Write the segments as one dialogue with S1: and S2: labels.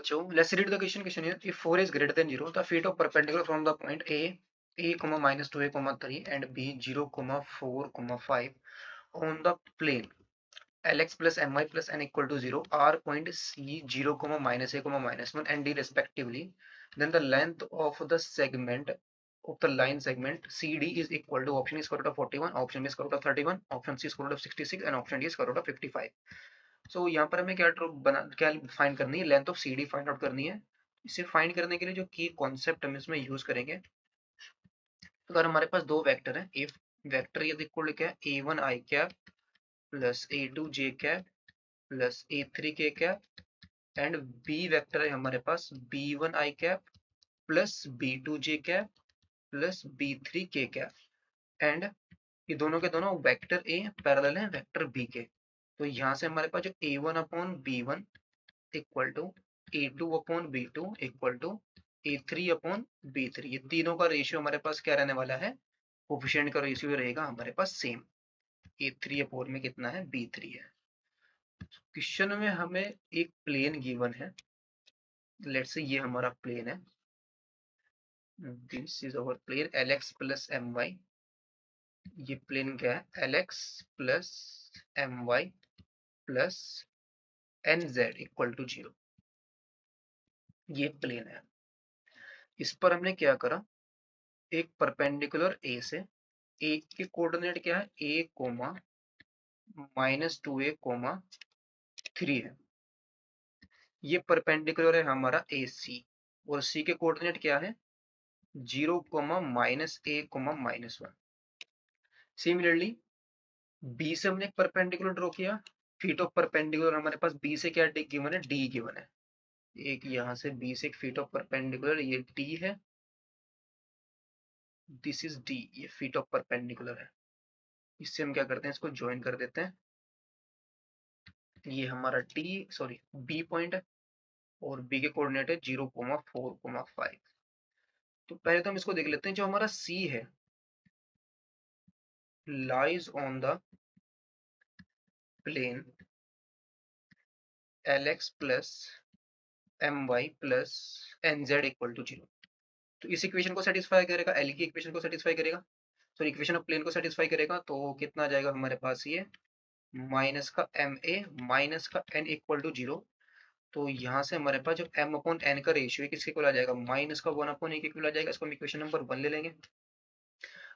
S1: बच्चों, let's read the question. Question here: if 4 is greater than 0, the feet of perpendicular from the point a comma minus 2a comma 3 and b 0 comma 4 comma 5 on the plane lx plus my plus n equal to 0 are point c 0 comma minus a comma minus 1 and d respectively, then the length of the segment of the line segment CD is equal to option is square root of 41, option B is square root of 31, option C is square root of 66 and option D is square root of 55. सो यहाँ पर हमें क्या find करनी है, length of CD find out करनी है। इसे find करने के लिए जो की कॉन्सेप्ट हम इसमें यूज करेंगे, अगर हमारे पास दो वेक्टर है, इफ वेक्टर ये इक्वल क्या है a1 i cap plus a2 j cap plus a3 k cap and b vector है हमारे पास b1 i cap plus b2 j cap plus b3 k cap and ये दोनों के दोनों वेक्टर ए पैरेलल है वेक्टर बी के। तो यहाँ से हमारे पास जो a1 upon b1 equal to a2 upon b2 equal to a3 upon b3, ये तीनों का रेशियो हमारे पास क्या रहने वाला है, कोफिशिएंट का रेशियो रहेगा हमारे पास सेम, a3 अपॉन में कितना है b3 है। क्वेश्चन में हमें एक प्लेन गिवन है, लेट्स से ये हमारा प्लेन है, this is our plane lx plus my, ये प्लेन क्या है lx plus my plus nz equal to 0, ये प्लेन है। इस पर हमने क्या करा, एक परपेंडिकुलर ए से, ए के कोऑर्डिनेट क्या है a comma minus 2a coma 3 है, ये परपेंडिकुलर है हमारा ए सी, और सी के कोऑर्डिनेट क्या है 0 comma minus a comma minus 1। Similarly B से हमने एक परपेंडिकुलर ड्रॉ किया, फीट ऑफ परपेंडिकुलर हमारे पास बी से क्या गिवन है डी गिवन है, एक यहाँ से बी से एक फीट ऑफ परपेंडिकुलर ये डी है, दिस इज डी, ये फीट ऑफ परपेंडिकुलर है। इससे हम क्या करते हैं, इसको ज्वाइन कर देते हैं, ये हमारा डी सॉरी बी पॉइंट है और बी के कोऑर्डिनेट है 0,4,5। तो पहले तो हम इसको देख लेते हैं, जो हमारा सी है lies on the plane lx plus my plus nz equal to 0। तो इस इक्वेशन को सेटिस्फाई करेगा, एल की इक्वेशन को सेटिस्फाई करेगा, सॉरी इक्वेशन ऑफ प्लेन को सेटिस्फाई करेगा, तो कितना आ जाएगा हमारे पास ये माइनस का एम ए माइनस का एन इक्वल टू 0। तो यहाँ से हमारे पास जो m अपॉन n का रेशियो है किसके इक्वल आ जाएगा, माइनस का 1 अपॉन ए के इक्वल आ जाएगा। इसको हम इक्वेशन नंबर 1 ले लेंगे।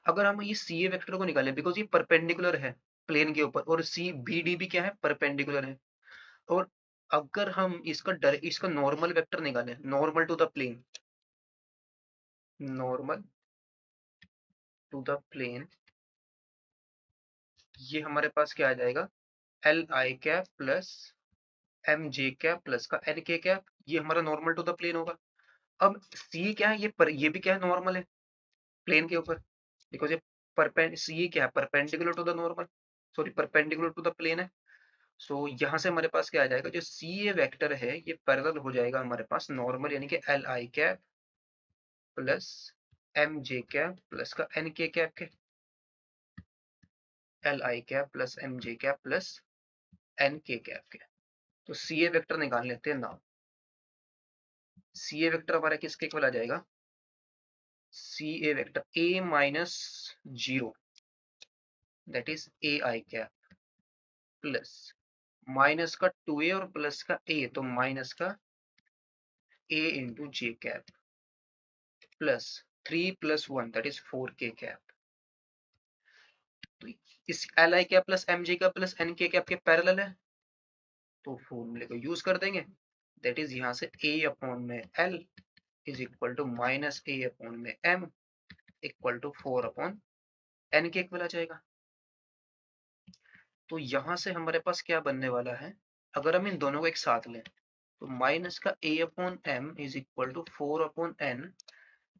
S1: अगर हम ये सी ए वेक्टर को निकालें, बिकॉज ये परपेंडिकुलर है प्लेन के ऊपर और सी बी डी भी क्या है परपेंडिकुलर है, और अगर हम इसका नॉर्मल वेक्टर निकालें, normal to the plane, normal to the plane, ये हमारे पास क्या आ जाएगा L I cap plus M J cap plus का एन के कैप, ये हमारा नॉर्मल टू द प्लेन होगा। अब सी क्या है, ये भी क्या है नॉर्मल है प्लेन के ऊपर, बिकॉज ये सी क्या है perpendicular to the normal, sorry perpendicular to the plane है। सो यहाँ से हमारे पास क्या आ जाएगा, जो सी ए वेक्टर है ये पैरेलल हो जाएगा हमारे पास नॉर्मल, यानी कि L I cap plus M J cap plus का एन के कैप के, L I cap plus M J cap plus N K cap के। तो सी ए वेक्टर निकाल लेते हैं नाउ, सी ए वेक्टर हमारा किसके इक्वल आ जाएगा, C A vector A minus 0 that is A I cap plus minus का 2a और प्लस का a, तो माइनस का a into J cap plus 3 plus 1 that is 4k cap. तो इस L I cap plus M J cap plus N K cap के parallel है, तो फॉर्मूले को यूज कर देंगे, दैट इज यहाँ से a अपॉन में l is equal to minus a upon में m equal to 4 upon n के इक्वल आ जाएगा। तो यहाँ से हमारे पास क्या बनने वाला है, अगर हम इन दोनों को एक साथ लें, तो माइनस का a upon m is equal to 4 upon n,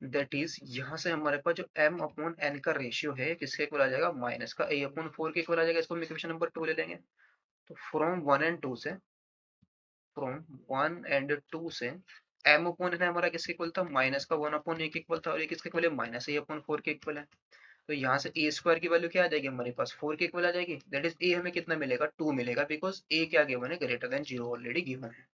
S1: that is यहाँ से हमारे पास जो m अपॉन n का रेशियो है किसके इक्वल आ जाएगा, माइनस का a अपॉन 4 के इक्वल आ जाएगा। इसको हम इक्वेशन नंबर 2 ले लेंगे। तो फ्रॉम 1 एंड 2 से, फ्रॉम 1 एंड 2 से m अपॉन n हमारा किसके इक्वल था, माइनस का 1 अपॉन a के इक्वल था, और ये किसके इक्वल है माइनस a अपॉन 4 के इक्वल है। तो यहाँ से ए स्क्वायर की वैल्यू क्या आ जाएगी हमारे पास 4 के इक्वल आ जाएगी, दैट इज ए हमें कितना मिलेगा 2 मिलेगा, बिकॉज ए क्या गिवन है ग्रेटर देन 0 ऑलरेडी गिवन है।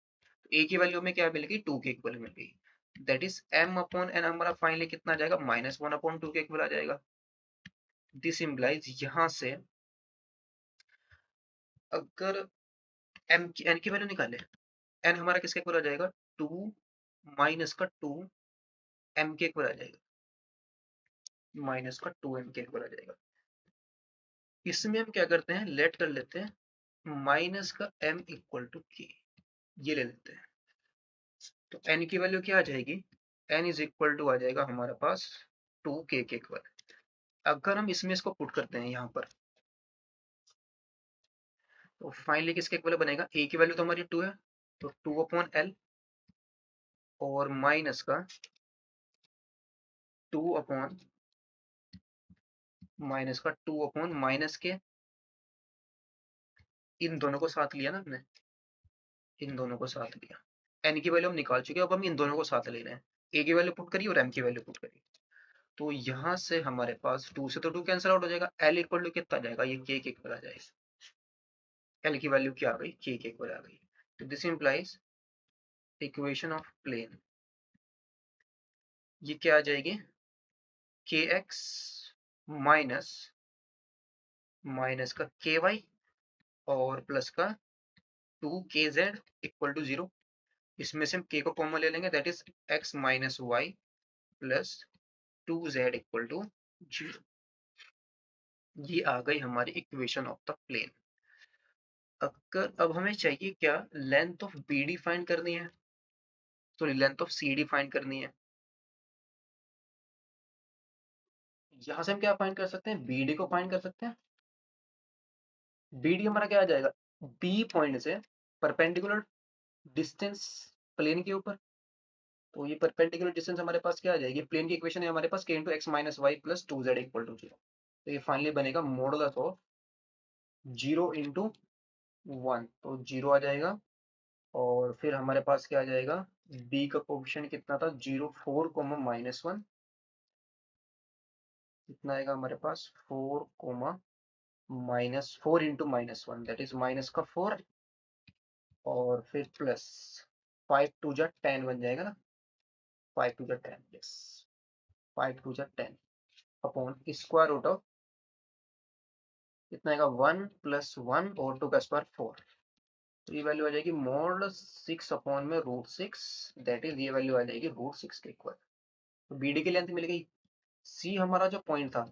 S1: ए की वैल्यू में क्या मिलेगी, 2 के इक्वल मिल गई। दैट इज m अपॉन n हमारा फाइनली कितना आ जाएगा, -1 अपॉन 2 के इक्वल आ जाएगा। दिस इम्प्लाइज यहाँ से अगर n की वैल्यू निकाले, n हमारा किसके इक्वल आ जाएगा, 2 माइनस का 2 m के इक्वल आ जाएगा, माइनस का 2m के इक्वल आ जाएगा। इसमें हम क्या करते हैं, लेट कर लेते हैं माइनस का m इक्वल टू k, ये ले लेते हैं। तो n की वैल्यू क्या आ जाएगी, n इज इक्वल टू आ जाएगा हमारे पास 2k के इक्वल। अगर हम इसमें इसको पुट करते हैं यहाँ पर, तो फाइनली किसके इक्वल बनेगा, a की वैल्यू तो हमारी 2 है, तो 2 अपॉन l और माइनस का 2 अपॉन माइनस के, इन दोनों को साथ लिया ना हमने, इन दोनों को साथ लिया। n की वैल्यू हम निकाल चुके हैं, अब हम इन दोनों को साथ ले रहे हैं। a की वैल्यू पुट करिए और m की वैल्यू पुट करिए, तो यहाँ से हमारे पास 2 से तो 2 कैंसिल आउट हो जाएगा, l इक्वल टू कितना आ जाएगा, ये k के इक्वल आ जाएगा। l की वैल्यू क्या आ गई, k के इक्वल आ गई। तो this implies equation of plane, ये क्या आ जाएगी, kx माइनस का ky और प्लस का 2kz इक्वल टू 0। इसमें से हम k को कॉमन ले लेंगे, that is x minus Y plus 2z equal to 0। ये आ गई हमारी इक्वेशन ऑफ द प्लेन। अगर अब हमें चाहिए क्या, लेंथ ऑफ BD फाइंड करनी है, sorry length of CD find करनी है। यहां से हम क्या फाइंड कर सकते हैं, BD को फाइंड कर सकते हैं। BD हमारा क्या आ जाएगा, B पॉइंट से परपेंडिकुलर डिस्टेंस प्लेन के ऊपर, तो ये परपेंडिकुलर डिस्टेंस हमारे पास क्या आ जाएगी, प्लेन की इक्वेशन है हमारे पास k into X minus Y plus 2z equal to 0। तो ये फाइनली बनेगा मॉडुलस ऑफ 0 इंटू 1, तो 0 आ जाएगा। और फिर हमारे पास क्या आ जाएगा, b का कोएफिशिएंट कितना था, 0 4 कोमा माइनस 1, कितना आएगा हमारे पास 4 comma minus 4 into minus 1, that is minus का 4 और फिर प्लस 5 टू जा 10 बन जाएगा ना, 5 टू जा 10, यस 5 टू जा 10 अपॉन स्क्वायर रूट ऑफ कितना आएगा, 1 प्लस 1 और 2 का स्क्वायर 4। तो ये वैल्यू आ जाएगी मॉड 6 अपॉन में रूट 6, दैट इज ये वैल्यू आ जाएगी रूट 6 के इक्वल। तो BD की लेंथ मिल गई। C हमारा जो पॉइंट था,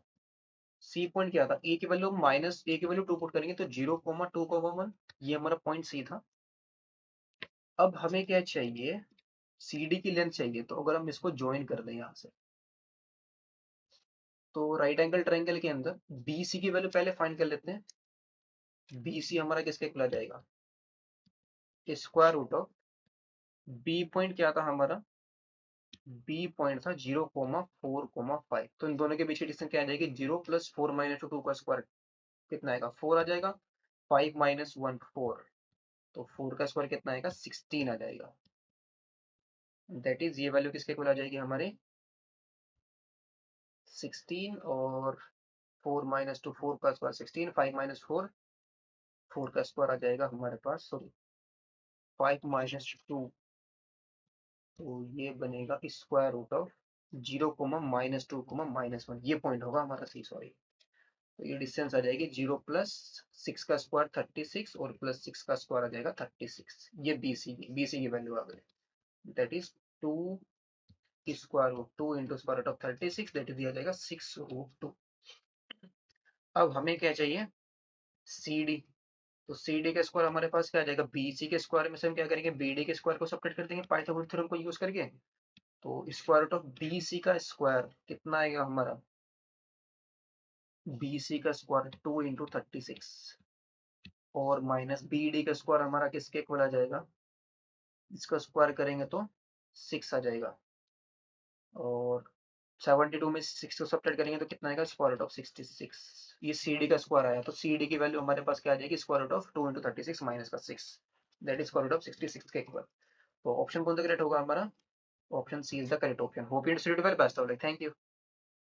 S1: C पॉइंट क्या था, A की वैल्यू माइनस A की वैल्यू 2 पुट करेंगे तो 0,2,1, ये हमारा पॉइंट C था। अब हमें क्या चाहिए, CD की लेंथ चाहिए, तो अगर हम इसको ज्वाइन कर दें यहाँ से, तो राइट एंगल ट्रायंगल के अंदर BC की वैल्यू पहले फाइंड कर लेते हैं। BC हमारा किसके इक्वल आ जाएगा, square root of B point क्या था हमारा, B पॉइंट था 0,4,5, तो इन दोनों के बीच की डिस्टेंस क्या आ जाएगी, 0 प्लस 4 माइनस 2 का स्क्वायर कितना आएगा, 4 आ जाएगा, 5 माइनस 1 4, तो 4 का स्क्वायर कितना आएगा, 16 आ जाएगा। दैट इज ये वैल्यू किसके इक्वल आ जाएगी हमारे 16, और 4 माइनस 2 4 का स्क्वायर 16, 5 माइनस 4 4 का स्क्वायर आ जाएगा हमारे पास, सॉरी 5 माइनस 2, तो ये बनेगा square root of 0 comma minus 2 comma minus 1, ये पॉइंट होगा हमारा C, सॉरी। तो ये डिस्टेंस आ जाएगी 0 प्लस 6 का स्क्वायर 36 और प्लस 6 का स्क्वायर आ जाएगा 36, ये BC की वैल्यू आ गई, that is 2 square root 2 into square root of 36, that is दिया जाएगा 6 रूट 2। अब हमें क्या चाहिए, CD, तो CD का स्क्वायर हमारे पास क्या आ जाएगा, BC के स्क्वायर में से हम क्या करेंगे, BD के स्क्वायर को सबट्रैक्ट कर देंगे पाइथागोरस थ्योरम को यूज करके। तो स्क्वायर रूट ऑफ BC का स्क्वायर कितना आएगा हमारा, BC का स्क्वायर 2 इंटू 36 और माइनस BD का स्क्वायर हमारा किसके इक्वल आ जाएगा, इसका स्क्वायर करेंगे तो 6 आ जाएगा, और 72 में 6 को सब्ट्रैक्ट करेंगे तो कितना आएगा, स्क्वायर रूट ऑफ 66। ये CD का स्क्वायर आया, तो CD की वैल्यू हमारे पास क्या आ जाएगी, square root of 2 into 36 minus का 6, that is square root of 66 के इक्वल। तो ऑप्शन कौन सा करेक्ट होगा हमारा, option C is the correct option. Hope you understood well, best of luck, thank you.